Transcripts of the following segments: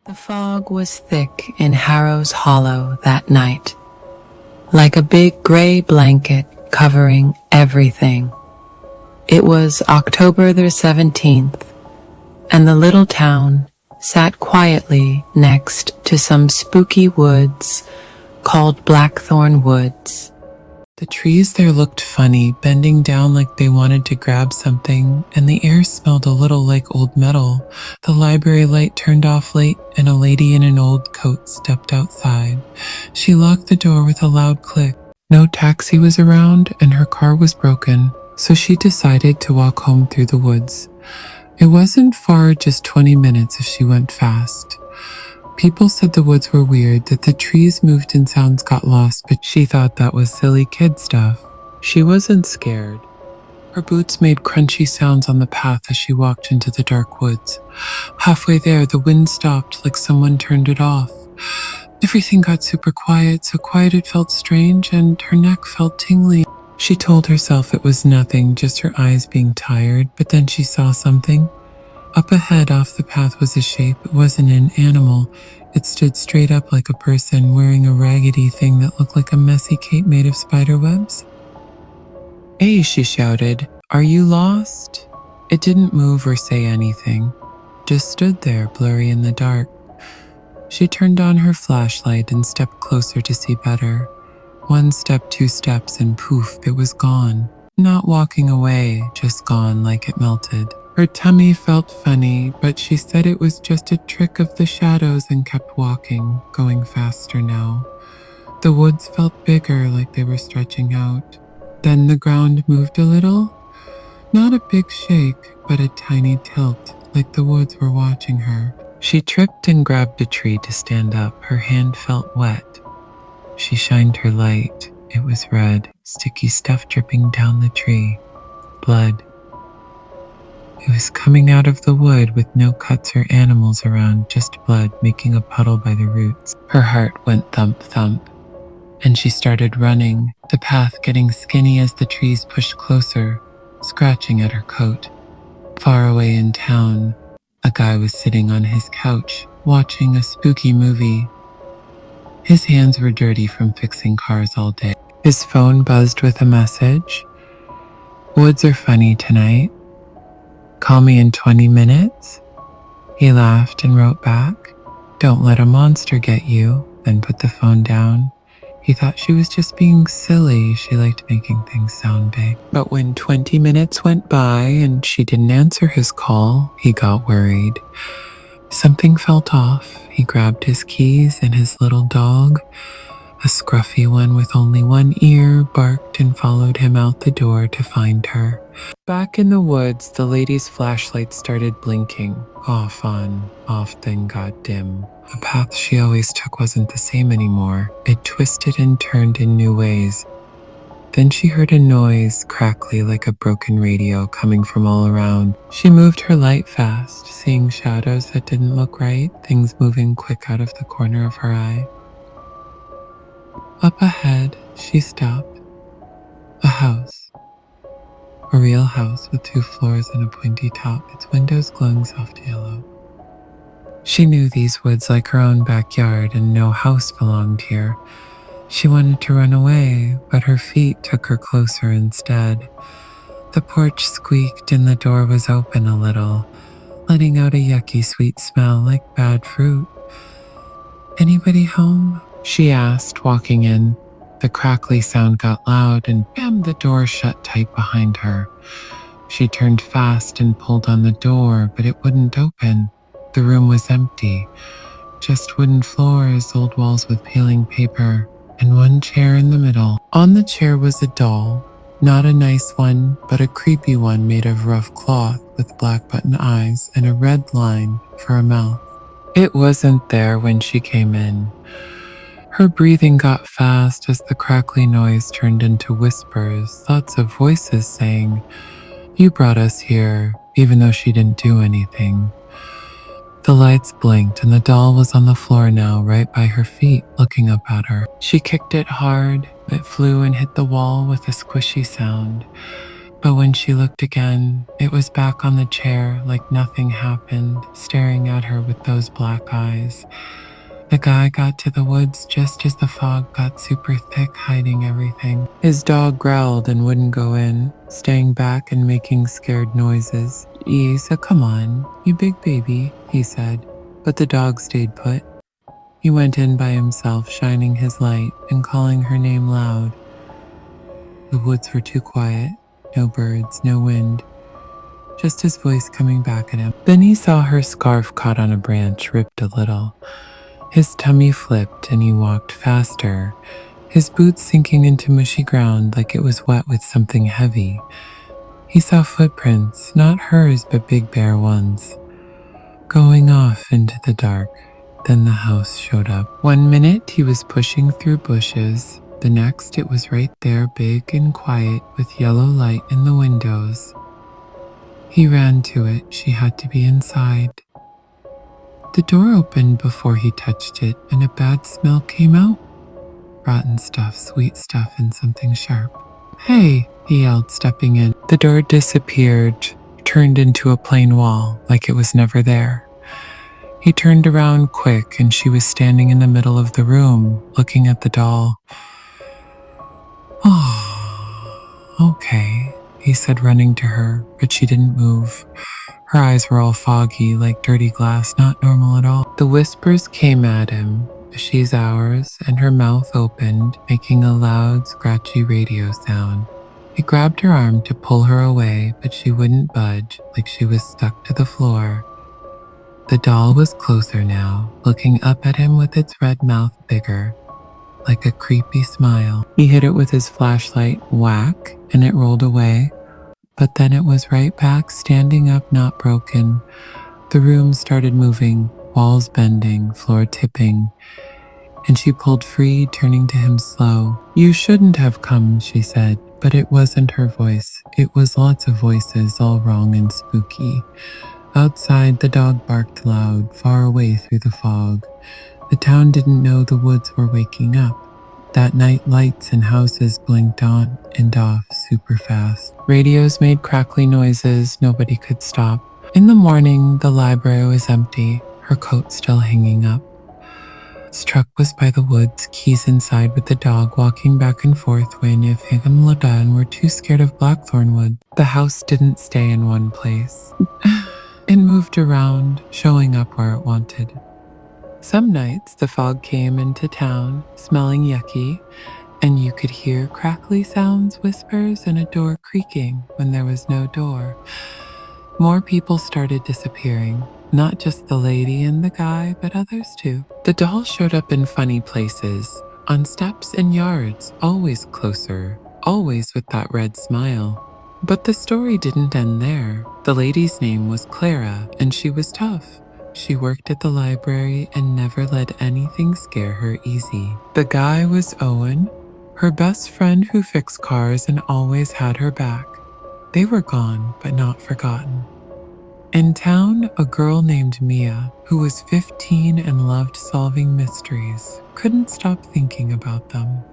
The fog was thick in Harrow's Hollow that night, like a big gray blanket covering everything. It was October the 17th, and the little town sat quietly next to some spooky woods called Blackthorn Woods. The trees there looked funny, bending down like they wanted to grab something, and the air smelled a little like old metal. The library light turned off late, and a lady in an old coat stepped outside. She locked the door with a loud click. No taxi was around, and her car was broken, so she decided to walk home through the woods. It wasn't far, just 20 minutes if she went fast. People said the woods were weird, that the trees moved and sounds got lost, but she thought that was silly kid stuff. She wasn't scared. Her boots made crunchy sounds on the path as she walked into the dark woods. Halfway there, the wind stopped like someone turned it off. Everything got super quiet, so quiet it felt strange, and her neck felt tingly. She told herself it was nothing, just her eyes being tired, but then she saw something. Up ahead off the path was a shape. It wasn't an animal. It stood straight up like a person wearing a raggedy thing that looked like a messy cape made of spider webs. "Hey," she shouted, "are you lost?" It didn't move or say anything, just stood there blurry in the dark. She turned on her flashlight and stepped closer to see better. One step, two steps, and poof, it was gone. Not walking away, just gone like it melted. Her tummy felt funny, but she said it was just a trick of the shadows and kept walking, going faster now. The woods felt bigger, like they were stretching out. Then the ground moved a little. Not a big shake, but a tiny tilt, like the woods were watching her. She tripped and grabbed a tree to stand up. Her hand felt wet. She shined her light. It was red, sticky stuff dripping down the tree. Blood. It was coming out of the wood with no cuts or animals around, just blood making a puddle by the roots. Her heart went thump thump, and she started running, the path getting skinny as the trees pushed closer, scratching at her coat. Far away in town, a guy was sitting on his couch, watching a spooky movie. His hands were dirty from fixing cars all day. His phone buzzed with a message. "Woods are funny tonight. Call me in 20 minutes? He laughed and wrote back, "Don't let a monster get you," then put the phone down. He thought she was just being silly. She liked making things sound big. But when 20 minutes went by and she didn't answer his call, he got worried. Something felt off. He grabbed his keys and his little dog, a scruffy one with only one ear, barked and followed him out the door to find her. Back in the woods, the lady's flashlight started blinking, off on, off, then got dim. The path she always took wasn't the same anymore. It twisted and turned in new ways. Then she heard a noise, crackly like a broken radio, coming from all around. She moved her light fast, seeing shadows that didn't look right, things moving quick out of the corner of her eye. Up ahead, she stopped. A house. A real house with 2 floors and a pointy top, its windows glowing soft yellow. She knew these woods like her own backyard, and no house belonged here. She wanted to run away, but her feet took her closer instead. The porch squeaked and the door was open a little, letting out a yucky sweet smell like bad fruit. "Anybody home?" she asked, walking in. The crackly sound got loud and bam, the door shut tight behind her. She turned fast and pulled on the door, but it wouldn't open. The room was empty. Just wooden floors, old walls with peeling paper, and one chair in the middle. On the chair was a doll, not a nice one, but a creepy one made of rough cloth with black button eyes and a red line for a mouth. It wasn't there when she came in. Her breathing got fast as the crackly noise turned into whispers, thoughts of voices saying, "You brought us here," even though she didn't do anything. The lights blinked and the doll was on the floor now, right by her feet, looking up at her. She kicked it hard. It flew and hit the wall with a squishy sound. But when she looked again, it was back on the chair like nothing happened, staring at her with those black eyes. The guy got to the woods just as the fog got super thick, hiding everything. His dog growled and wouldn't go in, staying back and making scared noises. Isa, come on, you big baby, he said. But the dog stayed put. He went in by himself, shining his light and calling her name loud. The woods were too quiet. No birds, no wind. Just his voice coming back at him. Then he saw her scarf caught on a branch, ripped a little. His tummy flipped and he walked faster, his boots sinking into mushy ground like it was wet with something heavy. He saw footprints, not hers but big bare ones, going off into the dark. Then the house showed up. 1 minute he was pushing through bushes, the next it was right there, big and quiet with yellow light in the windows. He ran to it. She had to be inside. The door opened before he touched it, and a bad smell came out. Rotten stuff, sweet stuff, and something sharp. Hey, he yelled, stepping in. The door disappeared, turned into a plain wall, like it was never there. He turned around quick, and she was standing in the middle of the room, looking at the doll. Oh, okay, he said, running to her, but she didn't move. Her eyes were all foggy, like dirty glass, not normal at all. The whispers came at him. She's ours, and her mouth opened, making a loud, scratchy radio sound. He grabbed her arm to pull her away, but she wouldn't budge, like she was stuck to the floor. The doll was closer now, looking up at him with its red mouth bigger, like a creepy smile. He hit it with his flashlight, whack, and it rolled away. But then it was right back, standing up, not broken. The room started moving, walls bending, floor tipping, and she pulled free, turning to him slow. You shouldn't have come, she said, but it wasn't her voice. It was lots of voices, all wrong and spooky. Outside, the dog barked loud, far away through the fog. The town didn't know the woods were waking up. That night, lights and houses blinked on and off super fast. Radios made crackly noises nobody could stop. In the morning, the library was empty, her coat still hanging up. His truck was by the woods, keys inside with the dog walking back and forth when if him and were too scared of Blackthornwood. The house didn't stay in one place. It moved around, showing up where it wanted. Some nights the fog came into town, smelling yucky, and you could hear crackly sounds, whispers, and a door creaking when there was no door. More people started disappearing, not just the lady and the guy, but others too. The doll showed up in funny places, on steps and yards, always closer, always with that red smile. But the story didn't end there. The lady's name was Clara, and she was tough. She worked at the library and never let anything scare her easy. The guy was Owen, her best friend who fixed cars and always had her back. They were gone, but not forgotten. In town, a girl named Mia, who was 15 and loved solving mysteries, couldn't stop thinking about them.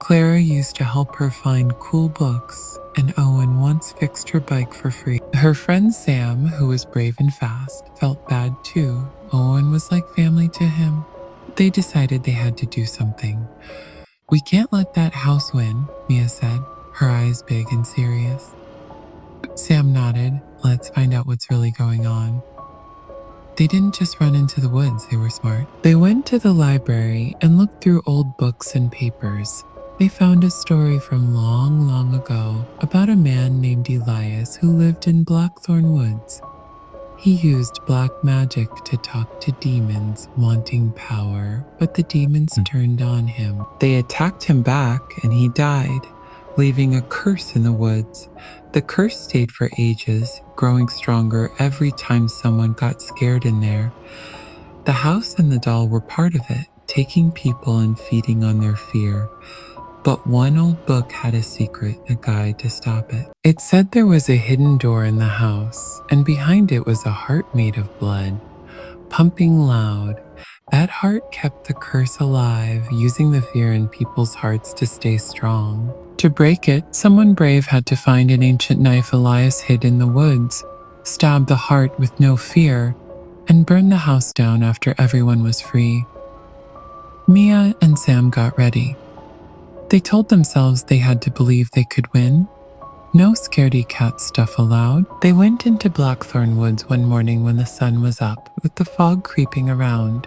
Clara used to help her find cool books, and Owen once fixed her bike for free. Her friend Sam, who was brave and fast, felt bad too. Owen was like family to him. They decided they had to do something. We can't let that house win, Mia said, her eyes big and serious. Sam nodded. Let's find out what's really going on. They didn't just run into the woods, they were smart. They went to the library and looked through old books and papers. They found a story from long, long ago about a man named Elias who lived in Blackthorn Woods. He used black magic to talk to demons wanting power, but the demons turned on him. They attacked him back and he died, leaving a curse in the woods. The curse stayed for ages, growing stronger every time someone got scared in there. The house and the doll were part of it, taking people and feeding on their fear. But one old book had a secret, a guide to stop it. It said there was a hidden door in the house, and behind it was a heart made of blood, pumping loud. That heart kept the curse alive, using the fear in people's hearts to stay strong. To break it, someone brave had to find an ancient knife Elias hid in the woods, stab the heart with no fear, and burn the house down after everyone was free. Mia and Sam got ready. They told themselves they had to believe they could win. No scaredy cat stuff allowed. They went into Blackthorn Woods one morning when the sun was up, with the fog creeping around.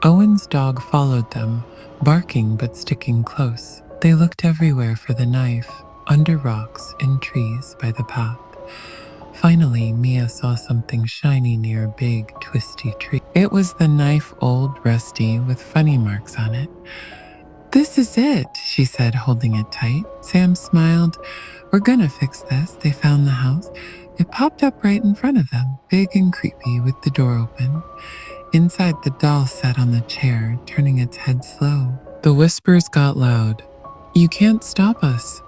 Owen's dog followed them, barking but sticking close. They looked everywhere for the knife, under rocks, in trees, by the path. Finally, Mia saw something shiny near a big, twisty tree. It was the knife, old, rusty, with funny marks on it. "This is it," she said, holding it tight. Sam smiled. "We're gonna fix this." They found the house. It popped up right in front of them, big and creepy, with the door open. Inside, the doll sat on the chair, turning its head slow. The whispers got loud. "You can't stop us."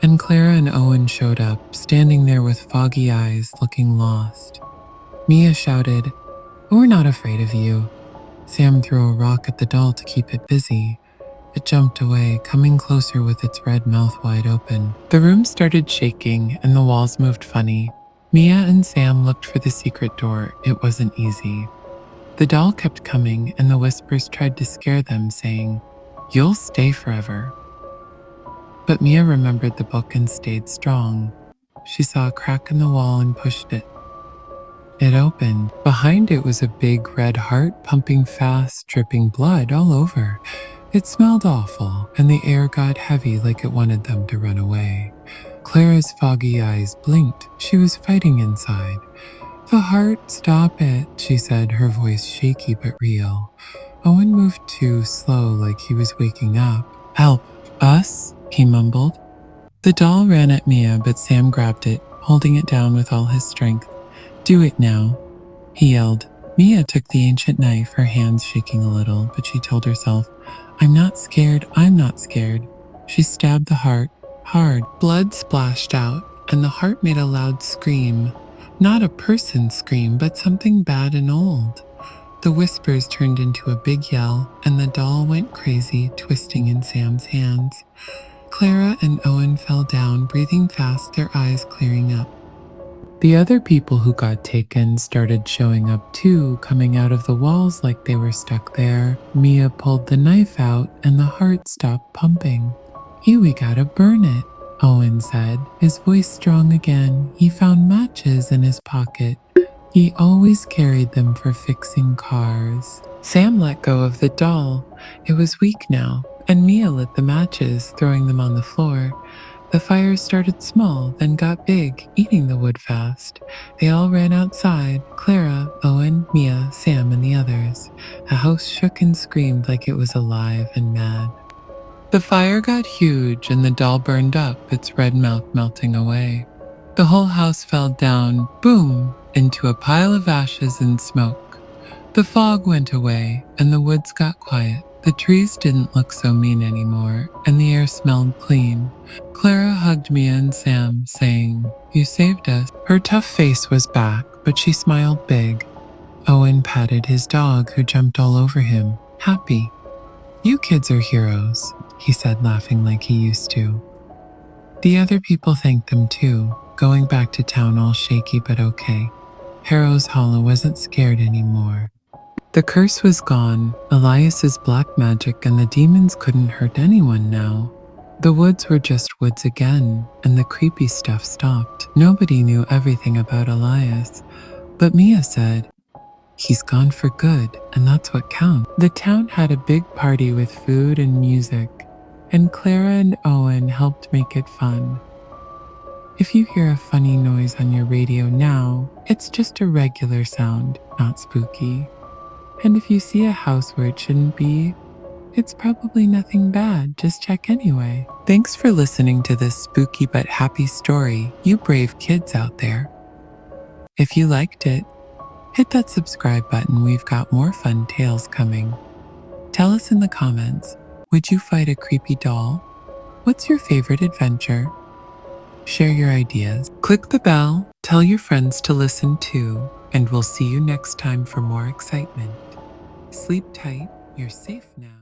And Clara and Owen showed up, standing there with foggy eyes, looking lost. Mia shouted, "We're not afraid of you." Sam threw a rock at the doll to keep it busy. It jumped away, coming closer with its red mouth wide open. The room started shaking and the walls moved funny. Mia and Sam looked for the secret door. It wasn't easy. The doll kept coming and the whispers tried to scare them, saying, "You'll stay forever." But Mia remembered the book and stayed strong. She saw a crack in the wall and pushed it. It opened. Behind it was a big red heart pumping fast, dripping blood all over. It smelled awful, and the air got heavy like it wanted them to run away. Clara's foggy eyes blinked. She was fighting inside. "The heart, stop it," she said, her voice shaky but real. Owen moved too slow, like he was waking up. "Help us," he mumbled. The doll ran at Mia, but Sam grabbed it, holding it down with all his strength. "Do it now," he yelled. Mia took the ancient knife, her hands shaking a little, but she told herself, "I'm not scared, I'm not scared." She stabbed the heart, hard. Blood splashed out, and the heart made a loud scream. Not a person's scream, but something bad and old. The whispers turned into a big yell, and the doll went crazy, twisting in Sam's hands. Clara and Owen fell down, breathing fast, their eyes clearing up. The other people who got taken started showing up too, coming out of the walls like they were stuck there. Mia pulled the knife out and the heart stopped pumping. We gotta burn it," Owen said, his voice strong again. He found matches in his pocket. He always carried them for fixing cars. Sam let go of the doll. It was weak now, and Mia lit the matches, throwing them on the floor. The fire started small, then got big, eating the wood fast. They all ran outside, Clara, Owen, Mia, Sam, and the others. The house shook and screamed like it was alive and mad. The fire got huge and the doll burned up, its red mouth melting away. The whole house fell down, boom, into a pile of ashes and smoke. The fog went away and the woods got quiet. The trees didn't look so mean anymore, and the air smelled clean. Clara hugged Mia and Sam, saying, "You saved us." Her tough face was back, but she smiled big. Owen patted his dog, who jumped all over him, happy. "You kids are heroes," he said, laughing like he used to. The other people thanked them too, going back to town all shaky but okay. Harrow's Hollow wasn't scared anymore. The curse was gone, Elias's black magic, and the demons couldn't hurt anyone now. The woods were just woods again, and the creepy stuff stopped. Nobody knew everything about Elias, but Mia said, "He's gone for good, and that's what counts." The town had a big party with food and music, and Clara and Owen helped make it fun. If you hear a funny noise on your radio now, it's just a regular sound, not spooky. And if you see a house where it shouldn't be, it's probably nothing bad. Just check anyway. Thanks for listening to this spooky but happy story, you brave kids out there. If you liked it, hit that subscribe button. We've got more fun tales coming. Tell us in the comments, would you fight a creepy doll? What's your favorite adventure? Share your ideas. Click the bell, tell your friends to listen too, and we'll see you next time for more excitement. Sleep tight, you're safe now.